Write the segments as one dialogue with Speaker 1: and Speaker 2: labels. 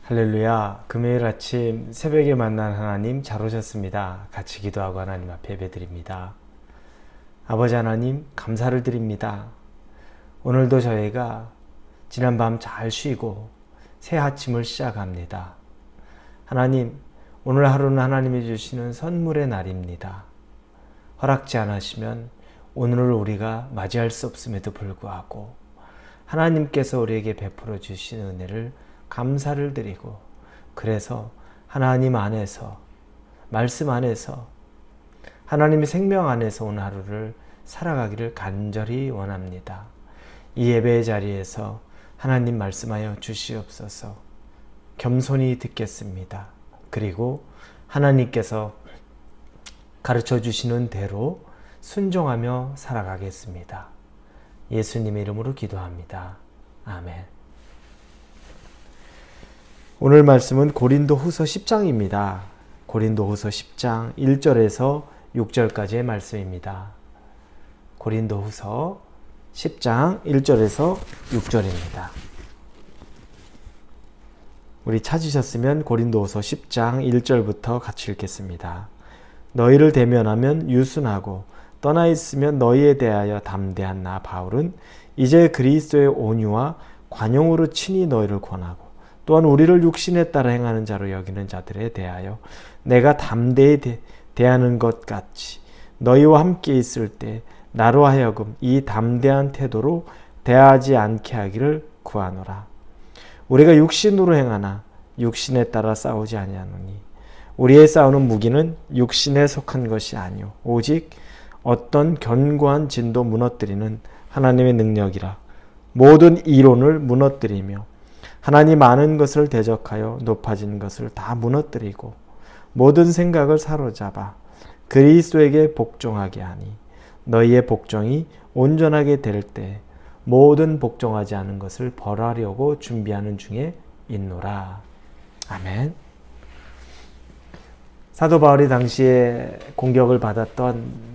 Speaker 1: 할렐루야. 금요일 아침 새벽에 만난 하나님 잘 오셨습니다. 같이 기도하고 하나님 앞에 예배드립니다. 아버지 하나님 감사를 드립니다. 오늘도 저희가 지난밤 잘 쉬고 새 아침을 시작합니다. 하나님, 오늘 하루는 하나님이 주시는 선물의 날입니다. 허락지 않으시면 오늘을 우리가 맞이할 수 없음에도 불구하고 하나님께서 우리에게 베풀어 주신 은혜를 감사를 드리고, 그래서 하나님 안에서, 말씀 안에서, 하나님의 생명 안에서 오늘 하루를 살아가기를 간절히 원합니다. 이 예배의 자리에서 하나님 말씀하여 주시옵소서. 겸손히 듣겠습니다. 그리고 하나님께서 가르쳐 주시는 대로 순종하며 살아가겠습니다. 예수님의 이름으로 기도합니다. 아멘. 오늘 말씀은 고린도후서 10장입니다. 고린도후서 10장 1절에서 6절까지의 말씀입니다. 고린도후서 10장 1절에서 6절입니다. 우리 찾으셨으면 고린도후서 10장 1절부터 같이 읽겠습니다. 너희를 대면하면 유순하고 떠나 있으면 너희에 대하여 담대한 나 바울은 이제 그리스도의 온유와 관용으로 친히 너희를 권하고 또한 우리를 육신에 따라 행하는 자로 여기는 자들에 대하여 내가 담대히 대하는 것 같이 너희와 함께 있을 때 나로 하여금 이 담대한 태도로 대하지 않게 하기를 구하노라. 우리가 육신으로 행하나 육신에 따라 싸우지 아니하노니 우리의 싸우는 무기는 육신에 속한 것이 아니오 오직 어떤 견고한 진도 무너뜨리는 하나님의 능력이라. 모든 이론을 무너뜨리며 하나님 아는 것을 대적하여 높아진 것을 다 무너뜨리고 모든 생각을 사로잡아 그리스도에게 복종하게 하니 너희의 복종이 온전하게 될 때 모든 복종하지 않은 것을 벌하려고 준비하는 중에 있노라. 아멘. 사도 바울이 당시에 공격을 받았던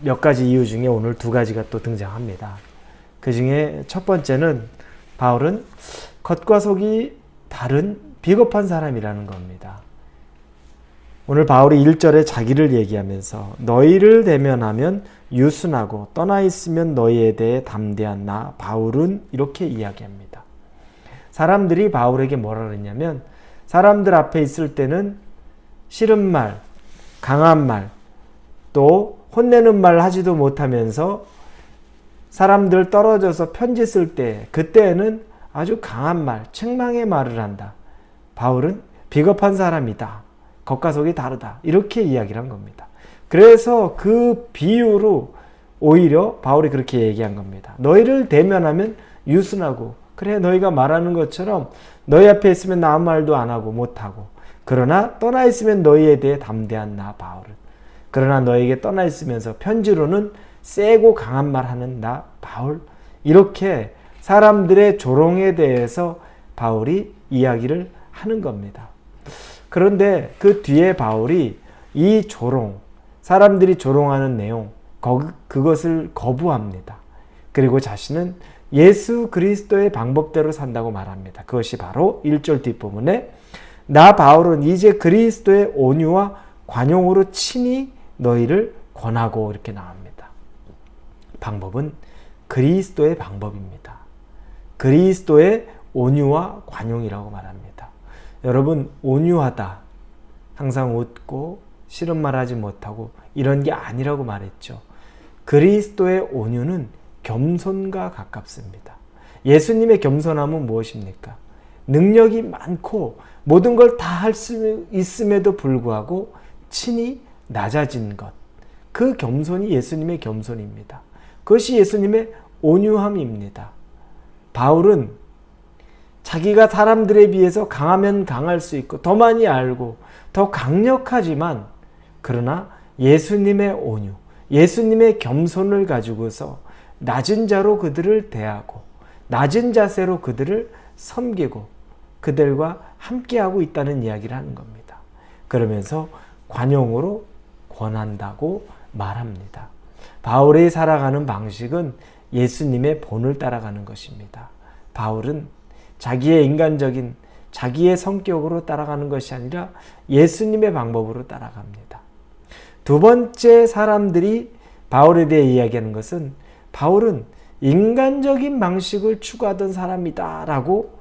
Speaker 1: 몇 가지 이유 중에 오늘 두 가지가 또 등장합니다. 그 중에 첫 번째는 바울은 겉과 속이 다른 비겁한 사람이라는 겁니다. 오늘 바울이 1절에 자기를 얘기하면서 너희를 대면하면 유순하고 떠나 있으면 너희에 대해 담대한 나 바울은 이렇게 이야기합니다. 사람들이 바울에게 뭐라 그랬냐면 사람들 앞에 있을 때는 싫은 말, 강한 말, 또 혼내는 말 하지도 못하면서 사람들 떨어져서 편지 쓸 때 그때는 아주 강한 말, 책망의 말을 한다. 바울은 비겁한 사람이다. 겉과 속이 다르다. 이렇게 이야기를 한 겁니다. 그래서 그 비유로 오히려 바울이 그렇게 얘기한 겁니다. 너희를 대면하면 유순하고 그래 너희가 말하는 것처럼 너희 앞에 있으면 나 아무 말도 안 하고 못하고 그러나 떠나 있으면 너희에 대해 담대한 나 바울은 그러나 너희에게 떠나 있으면서 편지로는 세고 강한 말 하는 나 바울 이렇게 사람들의 조롱에 대해서 바울이 이야기를 하는 겁니다. 그런데 그 뒤에 바울이 이 조롱, 사람들이 조롱하는 내용, 그것을 거부합니다. 그리고 자신은 예수 그리스도의 방법대로 산다고 말합니다. 그것이 바로 1절 뒷부분에 나 바울은 이제 그리스도의 온유와 관용으로 친히 너희를 권하고 이렇게 나옵니다. 방법은 그리스도의 방법입니다. 그리스도의 온유와 관용이라고 말합니다. 여러분 온유하다, 항상 웃고 싫은 말 하지 못하고 이런 게 아니라고 말했죠. 그리스도의 온유는 겸손과 가깝습니다. 예수님의 겸손함은 무엇입니까? 능력이 많고 모든 걸 다 할 수 있음에도 불구하고 친히 낮아진 것. 그 겸손이 예수님의 겸손입니다. 그것이 예수님의 온유함입니다. 바울은 자기가 사람들에 비해서 강하면 강할 수 있고 더 많이 알고 더 강력하지만 그러나 예수님의 온유, 예수님의 겸손을 가지고서 낮은 자로 그들을 대하고 낮은 자세로 그들을 섬기고 그들과 함께하고 있다는 이야기를 하는 겁니다. 그러면서 관용으로 권한다고 말합니다. 바울이 살아가는 방식은 예수님의 본을 따라가는 것입니다. 바울은 자기의 인간적인 자기의 성격으로 따라가는 것이 아니라 예수님의 방법으로 따라갑니다. 두 번째 사람들이 바울에 대해 이야기하는 것은 바울은 인간적인 방식을 추구하던 사람이다라고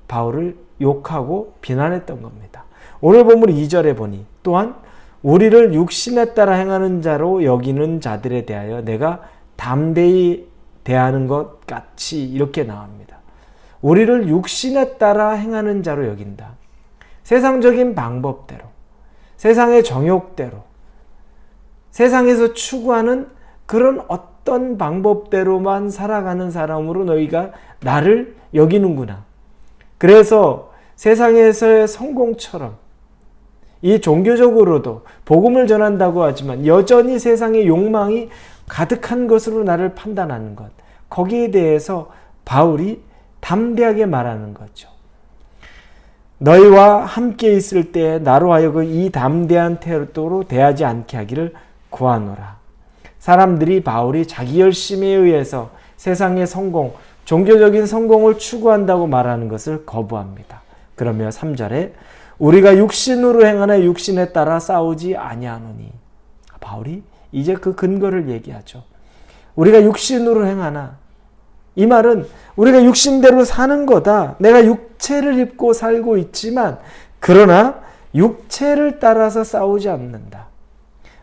Speaker 1: 바울을 욕하고 비난했던 겁니다. 오늘 본문 2절에 보니 또한 우리를 육신에 따라 행하는 자로 여기는 자들에 대하여 내가 담대히 대하는 것 같이 이렇게 나옵니다. 우리를 육신에 따라 행하는 자로 여긴다. 세상적인 방법대로, 세상의 정욕대로, 세상에서 추구하는 그런 어떤 방법대로만 살아가는 사람으로 너희가 나를 여기는구나. 그래서 세상에서의 성공처럼 이 종교적으로도 복음을 전한다고 하지만 여전히 세상의 욕망이 가득한 것으로 나를 판단하는 것, 거기에 대해서 바울이 담대하게 말하는 거죠. 너희와 함께 있을 때 나로 하여금 이 담대한 태도로 대하지 않게 하기를 구하노라. 사람들이 바울이 자기 열심에 의해서 세상의 성공, 종교적인 성공을 추구한다고 말하는 것을 거부합니다. 그러며 3절에 우리가 육신으로 행하나 육신에 따라 싸우지 아니하노니. 바울이 이제 그 근거를 얘기하죠. 우리가 육신으로 행하나, 이 말은 우리가 육신대로 사는 거다. 내가 육체를 입고 살고 있지만 그러나 육체를 따라서 싸우지 않는다.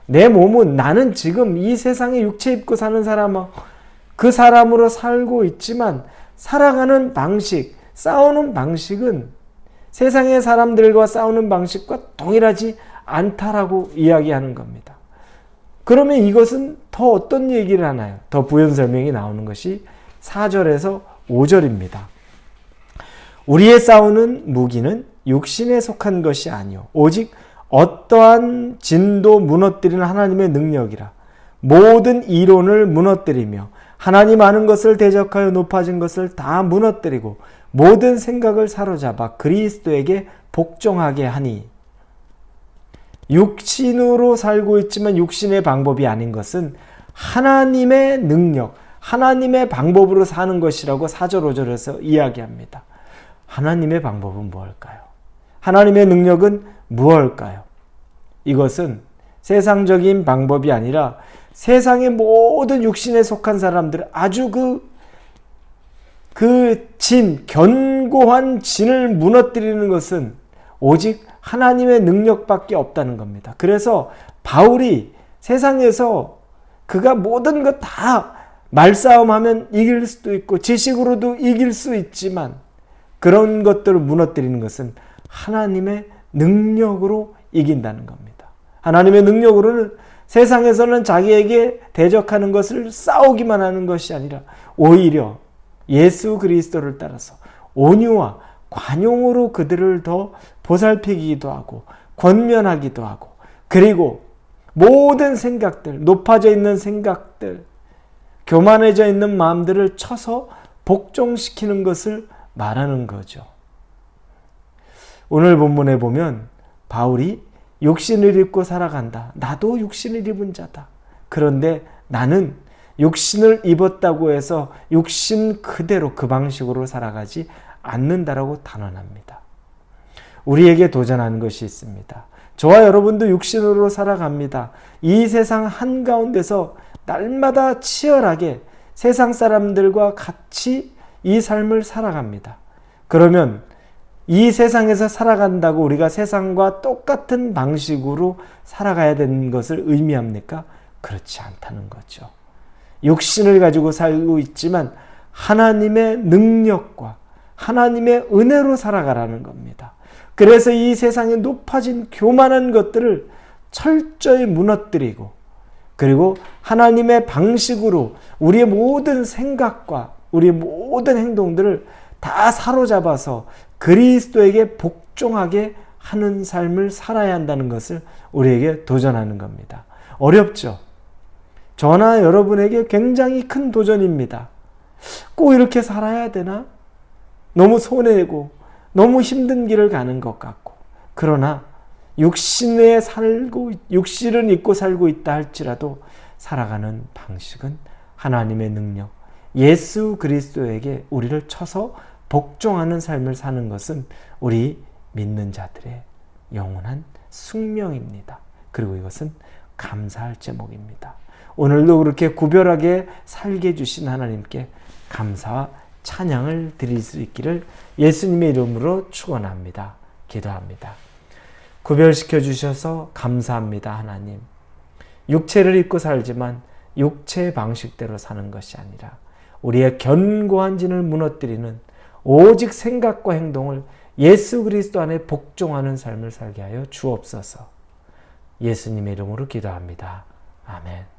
Speaker 1: 내 몸은 나는 지금 이 세상에 육체 입고 사는 사람은 그 사람으로 살고 있지만 살아가는 방식, 싸우는 방식은 세상의 사람들과 싸우는 방식과 동일하지 않다라고 이야기하는 겁니다. 그러면 이것은 더 어떤 얘기를 하나요? 더 부연 설명이 나오는 것이 4절에서 5절입니다. 우리의 싸우는 무기는 육신에 속한 것이 아니요 오직 어떠한 진도 무너뜨리는 하나님의 능력이라. 모든 이론을 무너뜨리며 하나님 아는 것을 대적하여 높아진 것을 다 무너뜨리고 모든 생각을 사로잡아 그리스도에게 복종하게 하니. 육신으로 살고 있지만 육신의 방법이 아닌 것은 하나님의 능력, 하나님의 방법으로 사는 것이라고 4절 5절에서 이야기합니다. 하나님의 방법은 무엇일까요? 하나님의 능력은 무엇일까요? 이것은 세상적인 방법이 아니라 세상의 모든 육신에 속한 사람들, 아주 견고한 진을 무너뜨리는 것은 오직 하나님의 능력밖에 없다는 겁니다. 그래서 바울이 세상에서 그가 모든 것 다 말싸움하면 이길 수도 있고 지식으로도 이길 수 있지만 그런 것들을 무너뜨리는 것은 하나님의 능력으로 이긴다는 겁니다. 하나님의 능력으로는 세상에서는 자기에게 대적하는 것을 싸우기만 하는 것이 아니라 오히려 예수 그리스도를 따라서 온유와 관용으로 그들을 더 보살피기도 하고 권면하기도 하고 그리고 모든 생각들, 높아져 있는 생각들, 교만해져 있는 마음들을 쳐서 복종시키는 것을 말하는 거죠. 오늘 본문에 보면 바울이 육신을 입고 살아간다. 나도 육신을 입은 자다. 그런데 나는 육신을 입었다고 해서 육신 그대로 그 방식으로 살아가지 않는다라고 단언합니다. 우리에게 도전하는 것이 있습니다. 저와 여러분도 육신으로 살아갑니다. 이 세상 한가운데서 날마다 치열하게 세상 사람들과 같이 이 삶을 살아갑니다. 그러면 이 세상에서 살아간다고 우리가 세상과 똑같은 방식으로 살아가야 되는 것을 의미합니까? 그렇지 않다는 거죠. 육신을 가지고 살고 있지만 하나님의 능력과 하나님의 은혜로 살아가라는 겁니다. 그래서 이 세상에 높아진 교만한 것들을 철저히 무너뜨리고 그리고 하나님의 방식으로 우리의 모든 생각과 우리의 모든 행동들을 다 사로잡아서 그리스도에게 복종하게 하는 삶을 살아야 한다는 것을 우리에게 도전하는 겁니다. 어렵죠? 저나 여러분에게 굉장히 큰 도전입니다. 꼭 이렇게 살아야 되나? 너무 손해고 너무 힘든 길을 가는 것 같고 그러나 육신을 입고 살고 있다 할지라도 살아가는 방식은 하나님의 능력, 예수 그리스도에게 우리를 쳐서 복종하는 삶을 사는 것은 우리 믿는 자들의 영원한 숙명입니다. 그리고 이것은 감사할 제목입니다. 오늘도 그렇게 구별하게 살게 해주신 하나님께 감사와 찬양을 드릴 수 있기를 예수님의 이름으로 축원합니다. 기도합니다. 구별시켜 주셔서 감사합니다. 하나님. 육체를 입고 살지만 육체의 방식대로 사는 것이 아니라 우리의 견고한 진을 무너뜨리는 오직 생각과 행동을 예수 그리스도 안에 복종하는 삶을 살게 하여 주옵소서. 예수님의 이름으로 기도합니다. 아멘.